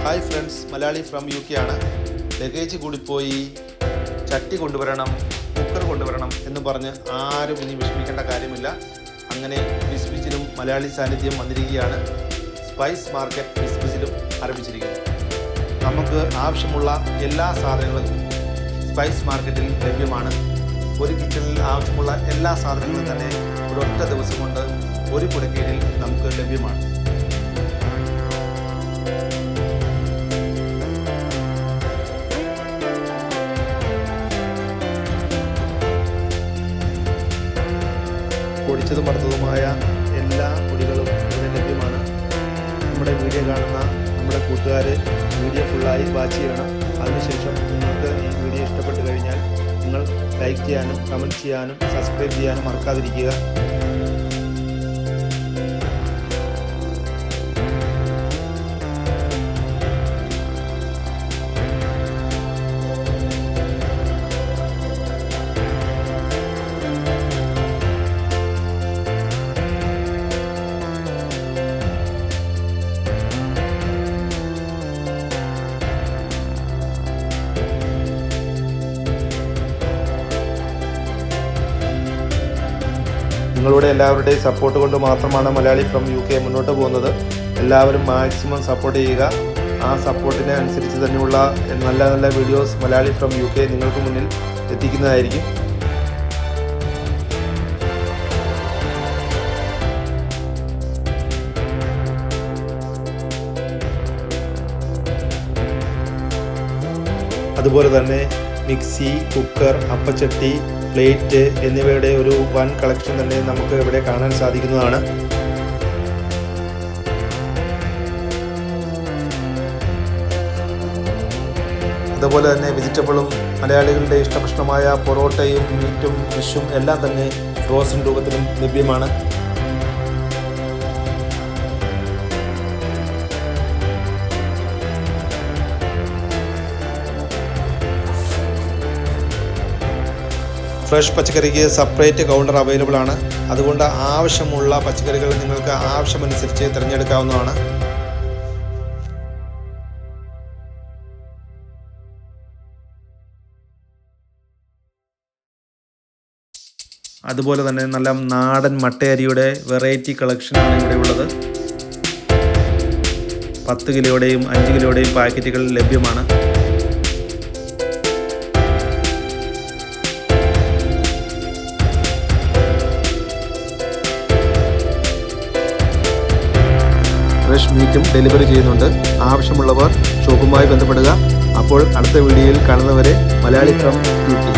Hi friends, Malayali from UK ആണ്. Luggage കൂടിപ്പോയി, ചട്ടി കൊണ്ടുവരണം, കുക്കർ കൊണ്ടുവരണം എന്ന് പറഞ്ഞ് ആരും ഇനി വിഷമിക്കേണ്ട കാര്യമില്ല. അങ്ങനെ ബിസ്ബിച്ചിലും മലയാളി സാന്നിധ്യം വന്നിരിക്കുകയാണ്. സ്പൈസ് മാർക്കറ്റ് ബിസ്ബിച്ചിലും ആരംഭിച്ചിരിക്കുന്നു. നമുക്ക് ആവശ്യമുള്ള എല്ലാ സാധനങ്ങളും സ്പൈസ് മാർക്കറ്റിൽ ലഭ്യമാണ്. ഒരു കിച്ചണിൽ ആവശ്യമുള്ള എല്ലാ സാധനങ്ങളും തന്നെ ഒരൊറ്റ ദിവസം കൊണ്ട് ഒരു കുടക്കീഴിൽ നമുക്ക് ലഭ്യമാണ്. പൊടിച്ചതും വറുത്തതുമായ എല്ലാ പൊടികളും ഇവിടെ ലഭ്യമാണ്. നമ്മുടെ വീഡിയോ കാണുന്ന നമ്മുടെ കൂട്ടുകാർ വീഡിയോ ഫുള്ളായി വാച്ച് ചെയ്യണം. അതിനുശേഷം നിങ്ങൾക്ക് ഈ വീഡിയോ ഇഷ്ടപ്പെട്ട് കഴിഞ്ഞാൽ നിങ്ങൾ ലൈക്ക് ചെയ്യാനും കമൻറ്റ് ചെയ്യാനും സബ്സ്ക്രൈബ് ചെയ്യാനും മറക്കാതിരിക്കുക. നിങ്ങളുടെ എല്ലാവരുടെയും സപ്പോർട്ട് കൊണ്ട് മാത്രമാണ് മലയാളി ഫ്രം UK മുന്നോട്ട് പോകുന്നത്. എല്ലാവരും മാക്സിമം സപ്പോർട്ട് ചെയ്യുക. ആ സപ്പോർട്ടിനെ അനുസരിച്ച് തന്നെയുള്ള നല്ല നല്ല വീഡിയോസ് മലയാളി ഫ്രം UK നിങ്ങൾക്ക് മുന്നിൽ എത്തിക്കുന്നതായിരിക്കും. അതുപോലെ തന്നെ മിക്സി, കുക്കർ, അപ്പച്ചട്ടി, പ്ലേറ്റ് എന്നിവയുടെ ഒരു വൻ കളക്ഷൻ തന്നെ നമുക്ക് ഇവിടെ കാണാൻ സാധിക്കുന്നതാണ്. അതുപോലെ തന്നെ വെജിറ്റബിളും മലയാളികളുടെ ഇഷ്ടഭക്ഷണമായ പൊറോട്ടയും മീറ്റും ഫിഷും എല്ലാം തന്നെ ഫ്രോസൺ രൂപത്തിലും ലഭ്യമാണ്. ഫ്രഷ് പച്ചക്കറിക്ക് സെപ്പറേറ്റ് കൗണ്ടർ അവൈലബിൾ ആണ്. അതുകൊണ്ട് ആവശ്യമുള്ള പച്ചക്കറികൾ നിങ്ങൾക്ക് ആവശ്യമനുസരിച്ച് തിരഞ്ഞെടുക്കാവുന്നതാണ്. അതുപോലെ തന്നെ നല്ല നാടൻ മട്ടയരിയുടെ വെറൈറ്റി കളക്ഷനാണ് ഇവിടെ ഉള്ളത്. 10 കിലോയുടെയും 5 കിലോയുടെയും പാക്കറ്റുകൾ ലഭ്യമാണ്. ഫ്രഷ് മീറ്റും ഡെലിവറി ചെയ്യുന്നുണ്ട്. ആവശ്യമുള്ളവർ ഷോപ്പുമായി ബന്ധപ്പെടുക. അപ്പോൾ അടുത്ത വീഡിയോയിൽ കാണുന്നവരെ മലയാളി ഫ്രം UK.